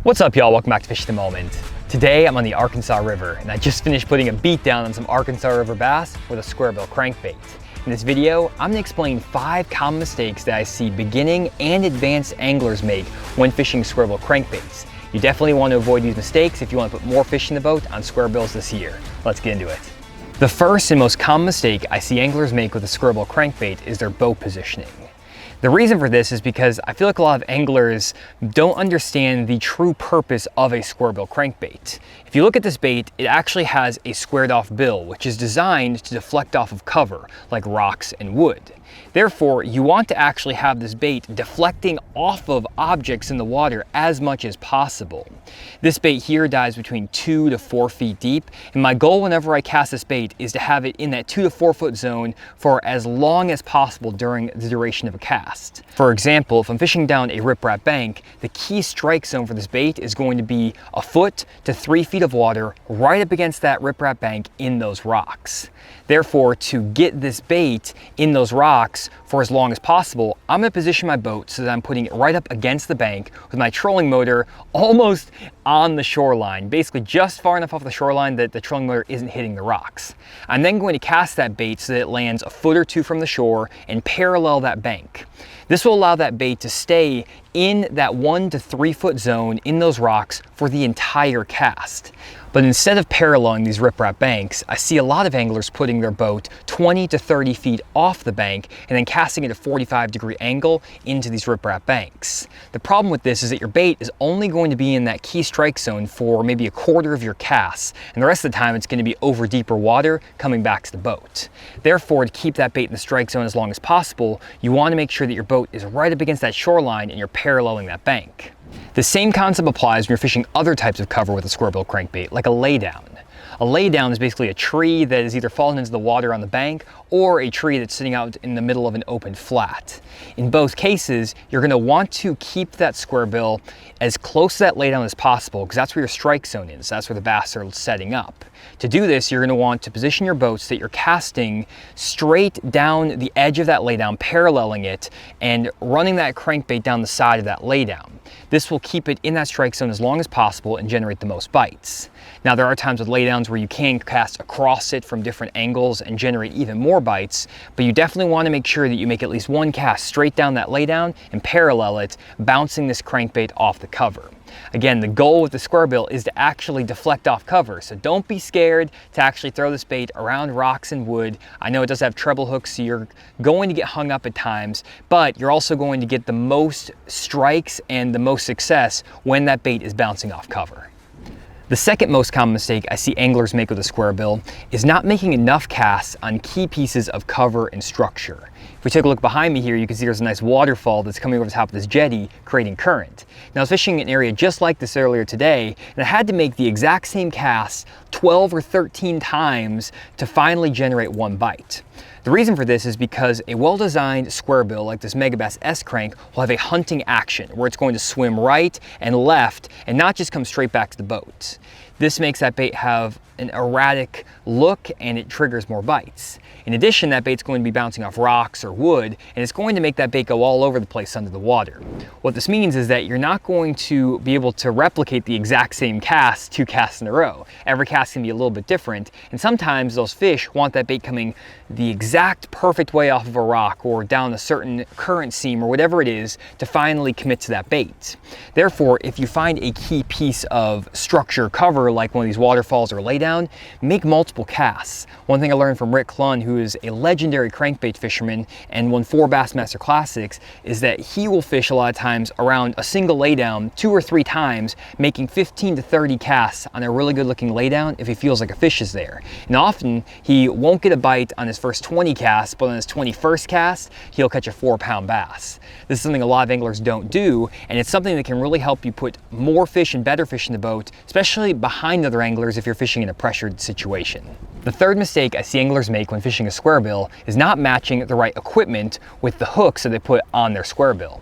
What's up, y'all? Welcome back to Fish at the Moment. Today I'm on the Arkansas River and I just finished putting a beat down on some Arkansas River bass with a Squarebill crankbait. In this video, I'm going to explain 5 common mistakes that I see beginning and advanced anglers make when fishing Squarebill crankbaits. You definitely want to avoid these mistakes if you want to put more fish in the boat on Squarebills this year. Let's get into it. The first and most common mistake I see anglers make with a Squarebill crankbait is their boat positioning. The reason for this is because I feel like a lot of anglers don't understand the true purpose of a Squarebill crankbait. If you look at this bait, it actually has a squared off bill, which is designed to deflect off of cover, like rocks and wood. Therefore, you want to actually have this bait deflecting off of objects in the water as much as possible. This bait here dives between 2 to 4 feet deep, and my goal whenever I cast this bait is to have it in that 2 to 4 foot zone for as long as possible during the duration of a cast. For example, if I'm fishing down a riprap bank, the key strike zone for this bait is going to be a foot to 3 feet of water right up against that riprap bank in those rocks. Therefore, to get this bait in those rocks for as long as possible, I'm going to position my boat so that I'm putting it right up against the bank with my trolling motor almost on the shoreline, basically just far enough off the shoreline that the trolling motor isn't hitting the rocks. I'm then going to cast that bait so that it lands a foot or 2 from the shore and parallel that bank. This will allow that bait to stay in that 1 to 3 foot zone in those rocks for the entire cast. But instead of paralleling these riprap banks, I see a lot of anglers putting their boat 20 to 30 feet off the bank and then casting at a 45-degree angle into these riprap banks. The problem with this is that your bait is only going to be in that key strike zone for maybe a quarter of your casts, and the rest of the time it's going to be over deeper water coming back to the boat. Therefore, to keep that bait in the strike zone as long as possible, you want to make sure that your boat is right up against that shoreline and you're paralleling that bank. The same concept applies when you're fishing other types of cover with a Squarebill crankbait, like a laydown. A laydown is basically a tree that is either fallen into the water on the bank or a tree that's sitting out in the middle of an open flat. In both cases, you're going to want to keep that Squarebill as close to that laydown as possible because that's where your strike zone is. That's where the bass are setting up. To do this, you're going to want to position your boat so that you're casting straight down the edge of that laydown, paralleling it, and running that crankbait down the side of that laydown. This will keep it in that strike zone as long as possible and generate the most bites. Now, there are times with laydowns where you can cast across it from different angles and generate even more bites, but you definitely want to make sure that you make at least one cast straight down that laydown and parallel it, bouncing this crankbait off the cover. Again, the goal with the Squarebill is to actually deflect off cover, so don't be scared to actually throw this bait around rocks and wood. I know it does have treble hooks, so you're going to get hung up at times, but you're also going to get the most strikes and the most success when that bait is bouncing off cover. The second most common mistake I see anglers make with a Squarebill is not making enough casts on key pieces of cover and structure. If we take a look behind me here, you can see there's a nice waterfall that's coming over the top of this jetty, creating current. Now, I was fishing in an area just like this earlier today, and I had to make the exact same cast 12 or 13 times to finally generate one bite. The reason for this is because a well-designed Squarebill like this Megabass S-Crank will have a hunting action where it's going to swim right and left and not just come straight back to the boat. This makes that bait have an erratic look and it triggers more bites. In addition, that bait's going to be bouncing off rocks or wood, and it's going to make that bait go all over the place under the water. What this means is that you're not going to be able to replicate the exact same cast 2 casts in a row. Every cast can be a little bit different, and sometimes those fish want that bait coming the exact perfect way off of a rock or down a certain current seam or whatever it is to finally commit to that bait. Therefore, if you find a key piece of structure cover like one of these waterfalls or laydown, make multiple casts. One thing I learned from Rick Clunn, who is a legendary crankbait fisherman and won 4 Bassmaster Classics, is that he will fish a lot of times around a single laydown 2 or 3 times, making 15 to 30 casts on a really good looking laydown if he feels like a fish is there. And often he won't get a bite on his first 20 casts, but on his 21st cast, he'll catch a 4-pound bass. This is something a lot of anglers don't do, and it's something that can really help you put more fish and better fish in the boat, especially behind other anglers if you're fishing in a pressured situation. The third mistake I see anglers make when fishing a Squarebill is not matching the right equipment with the hooks that they put on their Squarebill.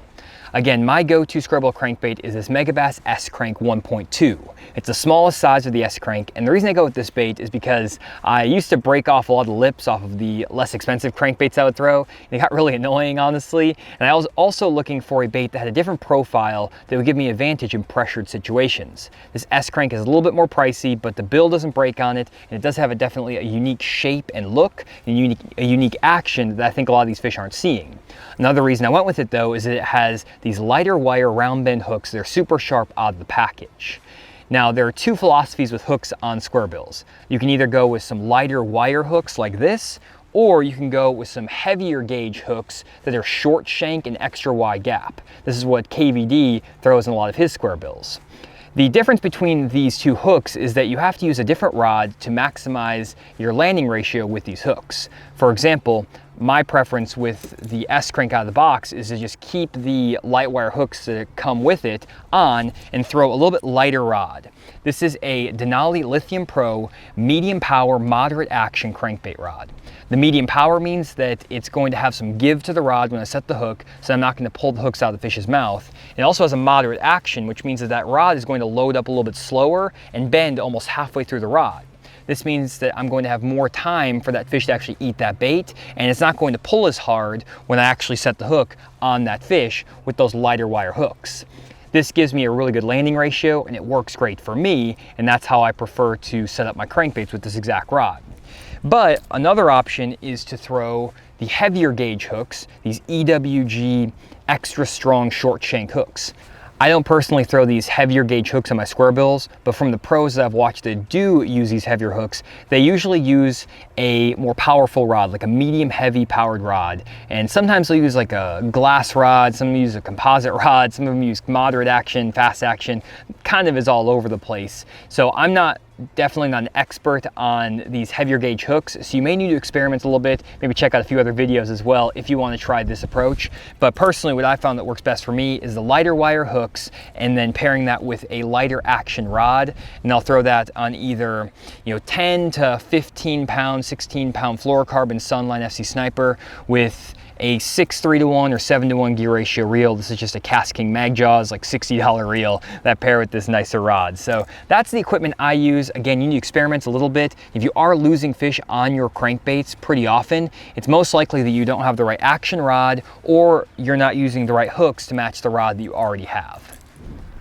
Again, my go-to Squarebill crankbait is this Megabass S-Crank 1.2. It's the smallest size of the S-Crank, and the reason I go with this bait is because I used to break off a lot of the lips off of the less expensive crankbaits I would throw, and it got really annoying, honestly. And I was also looking for a bait that had a different profile that would give me advantage in pressured situations. This S-Crank is a little bit more pricey, but the bill doesn't break on it, and it does have definitely a unique shape and look, and a unique action that I think a lot of these fish aren't seeing. Another reason I went with it though is that it has these lighter wire round bend hooks that are super sharp out of the package. Now, there are two philosophies with hooks on Squarebills. You can either go with some lighter wire hooks like this, or you can go with some heavier gauge hooks that are short shank and extra wide gap. This is what KVD throws in a lot of his Squarebills. The difference between these two hooks is that you have to use a different rod to maximize your landing ratio with these hooks. For example, my preference with the S-Crank out of the box is to just keep the light wire hooks that come with it on and throw a little bit lighter rod. This is a Denali Lithium Pro medium power, moderate action crankbait rod. The medium power means that it's going to have some give to the rod when I set the hook, so I'm not going to pull the hooks out of the fish's mouth. It also has a moderate action, which means that that rod is going to load up a little bit slower and bend almost halfway through the rod. This means that I'm going to have more time for that fish to actually eat that bait, and it's not going to pull as hard when I actually set the hook on that fish with those lighter wire hooks. This gives me a really good landing ratio, and it works great for me, and that's how I prefer to set up my crankbaits with this exact rod. But another option is to throw the heavier gauge hooks, these EWG extra strong short shank hooks. I don't personally throw these heavier gauge hooks on my Squarebills, but from the pros that I've watched that do use these heavier hooks, they usually use a more powerful rod, like a medium heavy powered rod. And sometimes they'll use like a glass rod, some use a composite rod, some of them use moderate action, fast action, kind of is all over the place. So I'm definitely not an expert on these heavier gauge hooks, so you may need to experiment a little bit, maybe check out a few other videos as well if you want to try this approach. But personally, what I found that works best for me is the lighter wire hooks, and then pairing that with a lighter action rod, and I'll throw that on either 10 to 15 pound, 16 pound fluorocarbon Sunline FC Sniper with a 6:3-to-1 or 7:1 gear ratio reel. This is just a Cast King Mag Jaws, like $60 reel that pair with this nicer rod. So that's the equipment I use. Again, you need to experiment a little bit. If you are losing fish on your crankbaits pretty often, it's most likely that you don't have the right action rod, or you're not using the right hooks to match the rod that you already have.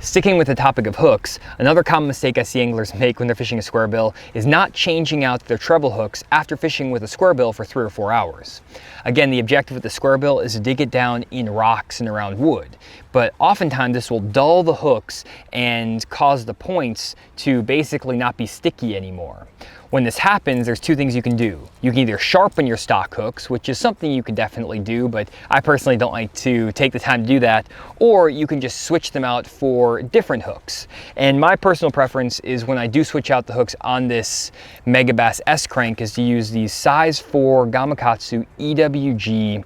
Sticking with the topic of hooks, another common mistake I see anglers make when they're fishing a Squarebill is not changing out their treble hooks after fishing with a Squarebill for 3 or 4 hours. Again, the objective with the Squarebill is to dig it down in rocks and around wood, but oftentimes this will dull the hooks and cause the points to basically not be sticky anymore. When this happens, there's two things you can do. You can either sharpen your stock hooks, which is something you can definitely do, but I personally don't like to take the time to do that, or you can just switch them out for different hooks. And my personal preference is when I do switch out the hooks on this Megabass S-Crank is to use these size 4 Gamakatsu EWG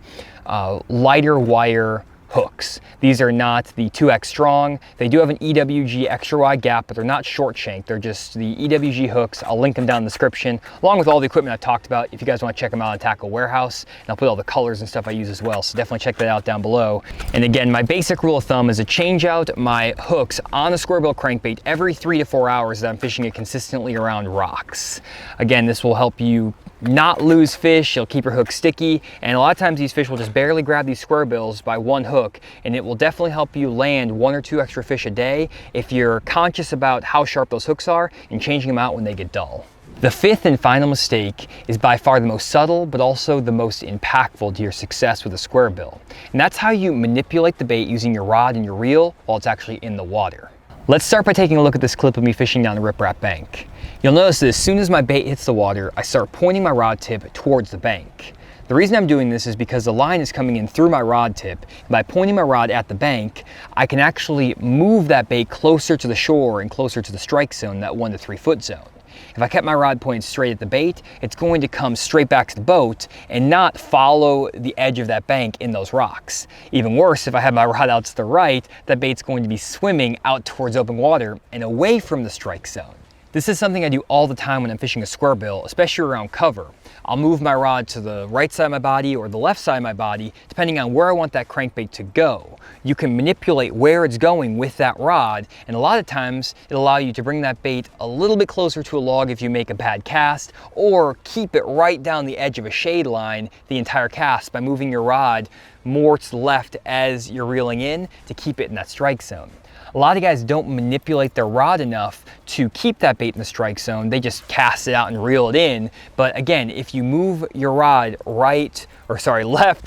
lighter wire hooks. These are not the 2X strong. They do have an EWG extra wide gap, but they're not short shank. They're just the EWG hooks. I'll link them down in the description, along with all the equipment I talked about if you guys want to check them out on Tackle Warehouse. And I'll put all the colors and stuff I use as well, so definitely check that out down below. And again, my basic rule of thumb is to change out my hooks on a Squarebill crankbait every 3 to 4 hours that I'm fishing it consistently around rocks. Again, this will help you not lose fish, you'll keep your hook sticky, and a lot of times these fish will just barely grab these Squarebills by one hook, and it will definitely help you land 1 or 2 extra fish a day if you're conscious about how sharp those hooks are and changing them out when they get dull. The fifth and final mistake is by far the most subtle, but also the most impactful to your success with a Squarebill, and that's how you manipulate the bait using your rod and your reel while it's actually in the water. Let's start by taking a look at this clip of me fishing down the riprap bank. You'll notice that as soon as my bait hits the water, I start pointing my rod tip towards the bank. The reason I'm doing this is because the line is coming in through my rod tip, and by pointing my rod at the bank, I can actually move that bait closer to the shore and closer to the strike zone, that 1 to 3 foot zone. If I kept my rod pointed straight at the bait, it's going to come straight back to the boat and not follow the edge of that bank in those rocks. Even worse, if I have my rod out to the right, that bait's going to be swimming out towards open water and away from the strike zone. This is something I do all the time when I'm fishing a squarebill, especially around cover. I'll move my rod to the right side of my body or the left side of my body, depending on where I want that crankbait to go. You can manipulate where it's going with that rod, and a lot of times it'll allow you to bring that bait a little bit closer to a log if you make a bad cast, or keep it right down the edge of a shade line the entire cast by moving your rod more to the left as you're reeling in to keep it in that strike zone. A lot of guys don't manipulate their rod enough to keep that bait in the strike zone. They just cast it out and reel it in. But again, if you move your rod left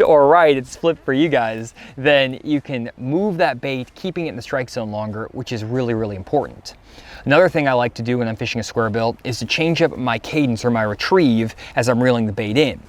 or right, it's flipped for you guys, then you can move that bait, keeping it in the strike zone longer, which is really, really important. Another thing I like to do when I'm fishing a squarebill is to change up my cadence or my retrieve as I'm reeling the bait in.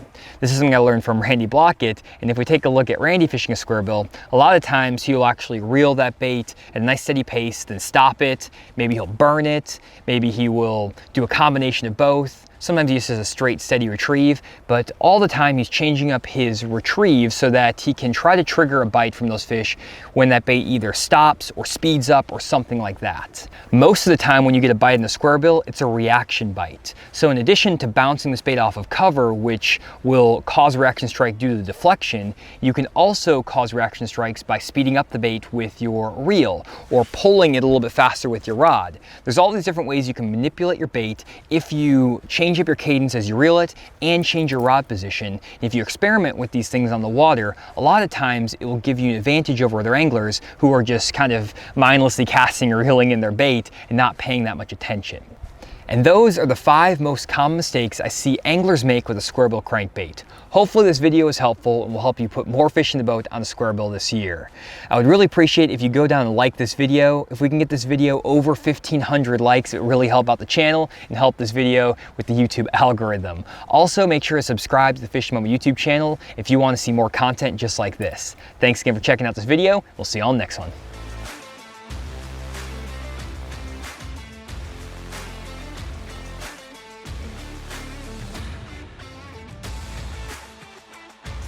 This is something I learned from Randy Blockett, and if we take a look at Randy fishing a squarebill, a lot of times he'll actually reel that bait at a nice steady pace, then stop it, maybe he'll burn it, maybe he will do a combination of both. Sometimes he uses a straight steady retrieve, but all the time he's changing up his retrieve so that he can try to trigger a bite from those fish when that bait either stops or speeds up or something like that. Most of the time when you get a bite in the squarebill, it's a reaction bite. So in addition to bouncing this bait off of cover, which will cause a reaction strike due to the deflection, you can also cause reaction strikes by speeding up the bait with your reel or pulling it a little bit faster with your rod. There's all these different ways you can manipulate your bait if you change up your cadence as you reel it and change your rod position. If you experiment with these things on the water, a lot of times it will give you an advantage over other anglers who are just kind of mindlessly casting or reeling in their bait and not paying that much attention. And those are the 5 most common mistakes I see anglers make with a Squarebill crankbait. Hopefully this video is helpful and will help you put more fish in the boat on a Squarebill this year. I would really appreciate if you go down and like this video. If we can get this video over 1,500 likes, it would really help out the channel and help this video with the YouTube algorithm. Also, make sure to subscribe to the Fishing Mama YouTube channel if you want to see more content just like this. Thanks again for checking out this video. We'll see you on the next one.